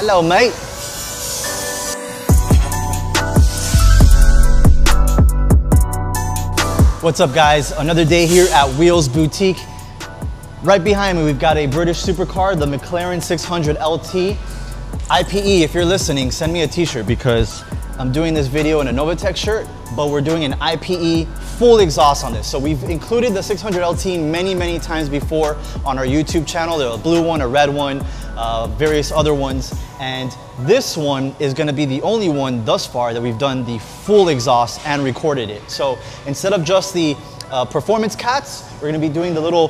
Hello, mate. What's up, guys? Another day here at Wheels Boutique. Right behind me, we've got a British supercar, the McLaren 600LT. iPE, if you're listening, send me a t-shirt because I'm doing this video in a Novatech shirt, but we're doing an iPE full exhaust on this. So we've included the 600LT many times before on our YouTube channel. There's a blue one, a red one, various other ones. And this one is gonna be the only one thus far that we've done the full exhaust and recorded it. So instead of just the performance cats, we're gonna be doing the little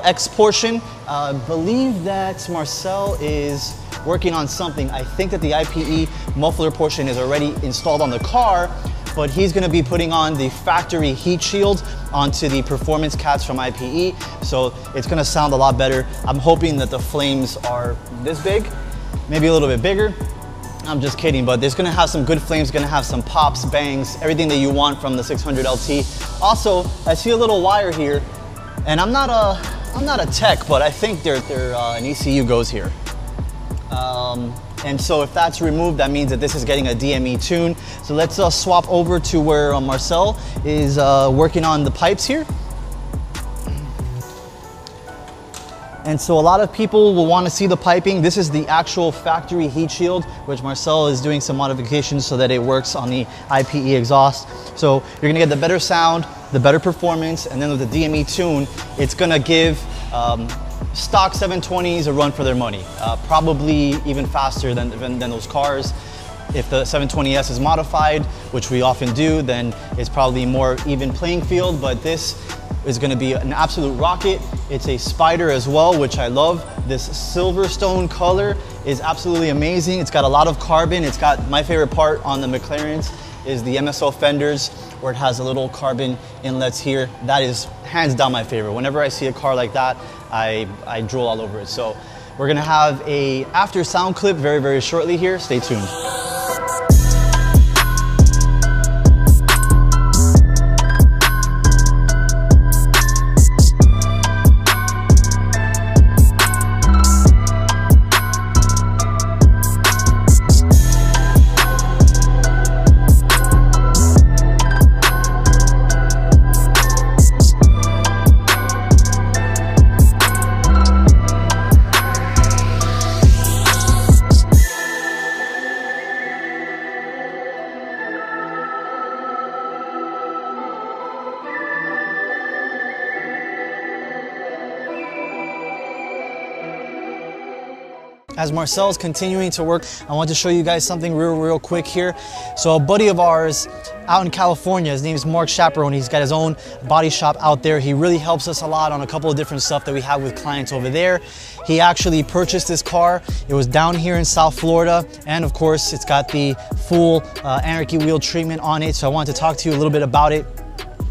X portion. I believe that Marcel is working on something. I think that the iPE muffler portion is already installed on the car, but he's gonna be putting on the factory heat shield onto the performance cats from iPE. So it's gonna sound a lot better. I'm hoping that the flames are this big, maybe a little bit bigger. I'm just kidding, but there's gonna have some good flames, gonna have some pops, bangs, everything that you want from the 600LT. Also, I see a little wire here, and I'm not a tech, but I think an ECU goes here. And so if that's removed, that means that this is getting a DME tune. So let's swap over to where Marcel is working on the pipes here. And so a lot of people will want to see the piping. This is the actual factory heat shield, which Marcel is doing some modifications so that it works on the iPE exhaust. So you're gonna get the better sound, the better performance, and then with the DME tune, it's gonna give stock 720s a run for their money. Probably even faster than those cars. If the 720S is modified, which we often do, then it's probably more even playing field, but this is gonna be an absolute rocket. It's a spider as well, which I love. This Silverstone color is absolutely amazing. It's got a lot of carbon. It's got, my favorite part on the McLarens is the MSO fenders, where it has a little carbon inlets here. That is hands down my favorite. Whenever I see a car like that, I drool all over it. So we're gonna have a after sound clip very shortly here. Stay tuned. As Marcel's continuing to work, I want to show you guys something real quick here. So a buddy of ours out in California, his name is Mark Chaperone. He's got his own body shop out there. He really helps us a lot on a couple of different stuff that we have with clients over there. He actually purchased this car. It was down here in South Florida. And of course, it's got the full Anarchy wheel treatment on it. So I wanted to talk to you a little bit about it.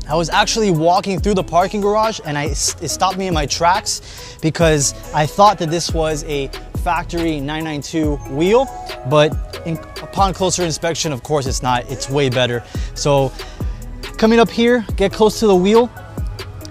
I was actually walking through the parking garage and it stopped me in my tracks because I thought that this was a factory 992 wheel, but upon closer inspection, of course it's not. It's way better. So coming up here, get close to the wheel.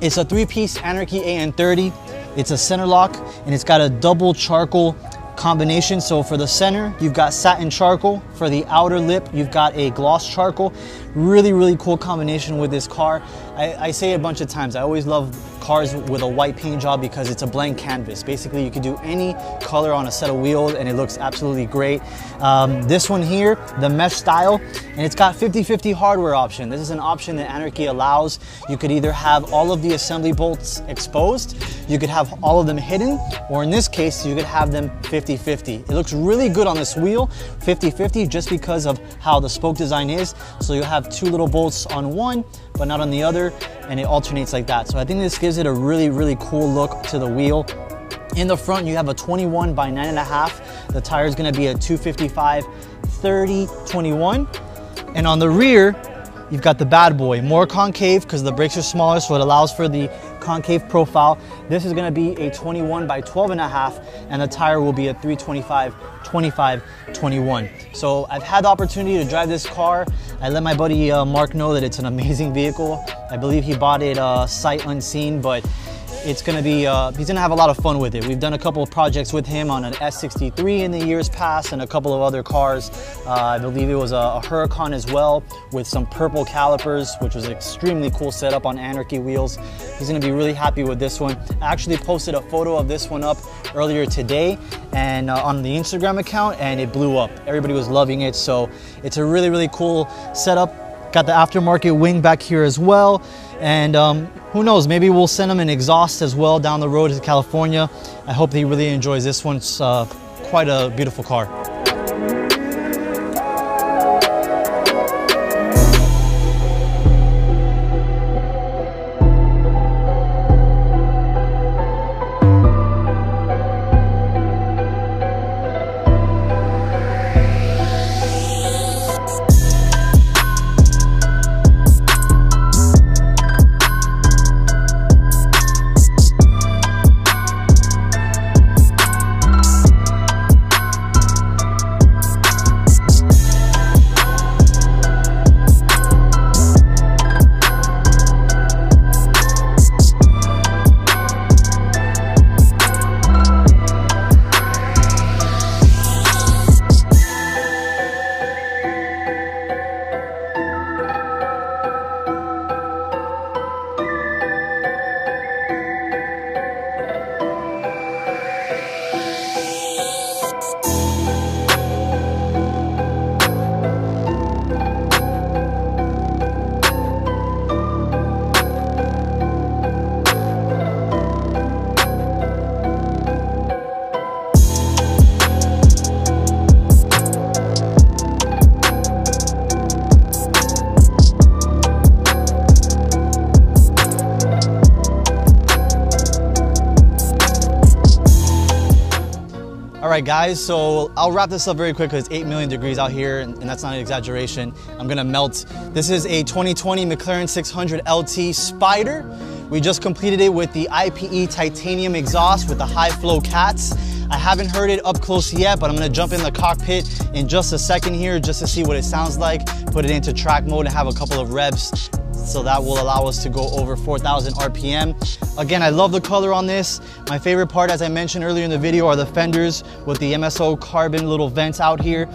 It's a 3-piece Anarchy AN30. It's a center lock and it's got a double charcoal combination. So for the center, you've got satin charcoal. For the outer lip, you've got a gloss charcoal. Really cool combination with this car. I say it a bunch of times, I always love cars with a white paint job because it's a blank canvas. Basically, you can do any color on a set of wheels and it looks absolutely great. This one here, the mesh style, and it's got 50/50 hardware option. This is an option that Anarchy allows. You could either have all of the assembly bolts exposed, you could have all of them hidden, or in this case, you could have them 50/50. It looks really good on this wheel, 50/50, just because of how the spoke design is. So you have two little bolts on one, but not on the other, and it alternates like that. So I think this gives it a really cool look to the wheel. In the front, you have a 21 by 9.5. The tire is gonna be a 255 30/21. And on the rear, you've got the bad boy, more concave because the brakes are smaller, so it allows for the concave profile. This is gonna be a 21 by 12.5, and the tire will be a 325 25/21. So I've had the opportunity to drive this car. I let my buddy Mark know that it's an amazing vehicle. I believe he bought it sight unseen, but it's gonna be, he's gonna have a lot of fun with it. We've done a couple of projects with him on an S63 in the years past and a couple of other cars. I believe it was a Huracan as well with some purple calipers, which was an extremely cool setup on Anarchy wheels. He's gonna be really happy with this one. I actually posted a photo of this one up earlier today and on the Instagram account, and it blew up. Everybody was loving it, so it's a really, really cool setup. Got the aftermarket wing back here as well. And who knows, maybe we'll send him an exhaust as well down the road to California. I hope that he really enjoys this one. It's quite a beautiful car. All right, guys, so I'll wrap this up very quick because it's 8 million degrees out here, and that's not an exaggeration. I'm gonna melt. This is a 2020 McLaren 600LT Spider. We just completed it with the iPE titanium exhaust with the high flow cats. I haven't heard it up close yet, but I'm gonna jump in the cockpit in just a second here just to see what it sounds like, put it into track mode and have a couple of revs. So that will allow us to go over 4,000 RPM. Again, I love the color on this. My favorite part, as I mentioned earlier in the video, are the fenders with the MSO carbon little vents out here.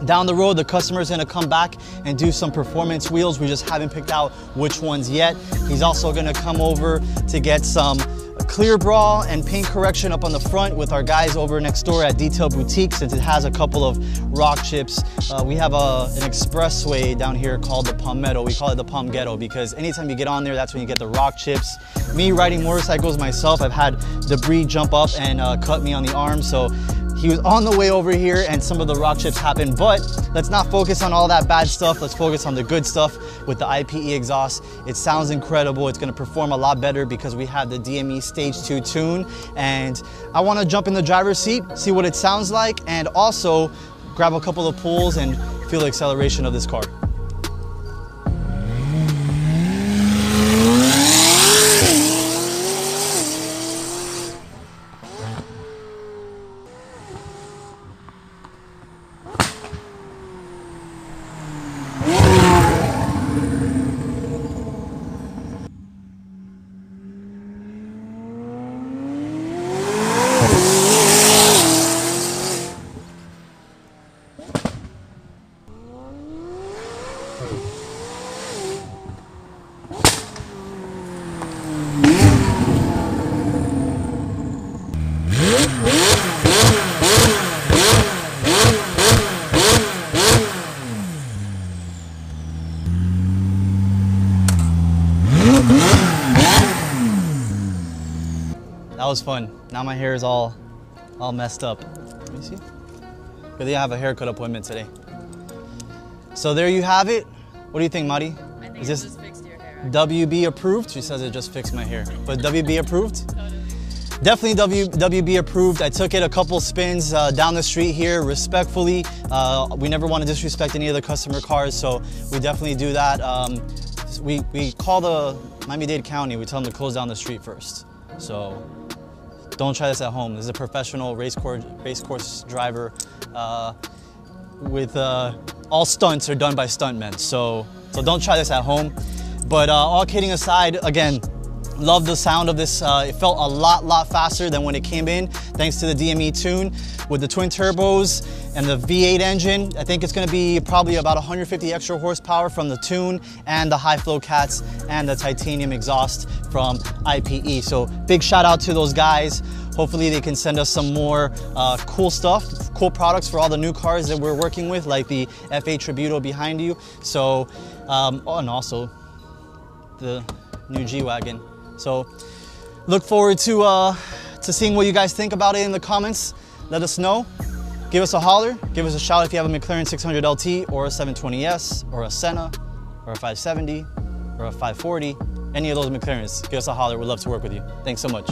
Down the road, the customer's gonna come back and do some performance wheels. We just haven't picked out which ones yet. He's also gonna come over to get some clear bra and paint correction up on the front with our guys over next door at Detail Boutique, since it has a couple of rock chips. We have an expressway down here called the Palmetto. We call it the Palm Ghetto because anytime you get on there, that's when you get the rock chips. Me riding motorcycles myself, I've had debris jump up and cut me on the arm, so he was on the way over here and some of the rock chips happened, but let's not focus on all that bad stuff. Let's focus on the good stuff with the iPE exhaust. It sounds incredible. It's gonna perform a lot better because we have the DME Stage 2 tune. And I wanna jump in the driver's seat, see what it sounds like, and also grab a couple of pulls and feel the acceleration of this car. That was fun. Now my hair is all messed up. Let me see. Good thing I have a haircut appointment today. So there you have it. What do you think, Mari? I think is it this just fixed your hair. WB approved? She says it just fixed my hair. But WB approved? Definitely WB approved. I took it a couple spins down the street here respectfully. We never want to disrespect any of the customer cars, so we definitely do that. We call the Miami-Dade County, we tell them to close down the street first. So don't try this at home. This is a professional race course driver with all stunts are done by stuntmen. So don't try this at home. But all kidding aside, again, Love the sound of this. It felt a lot faster than when it came in, thanks to the DME tune with the twin turbos and the V8 engine. I think it's gonna be probably about 150 extra horsepower from the tune and the high flow cats and the titanium exhaust from iPE. So big shout out to those guys. Hopefully they can send us some more cool stuff, cool products for all the new cars that we're working with, like the F8 Tributo behind you. So, oh, and also the new G-Wagon. So look forward to seeing what you guys think about it in the comments. Let us know. Give us a holler. Give us a shout if you have a McLaren 600LT or a 720S or a Senna or a 570 or a 540. Any of those McLarens, give us a holler. We'd love to work with you. Thanks so much.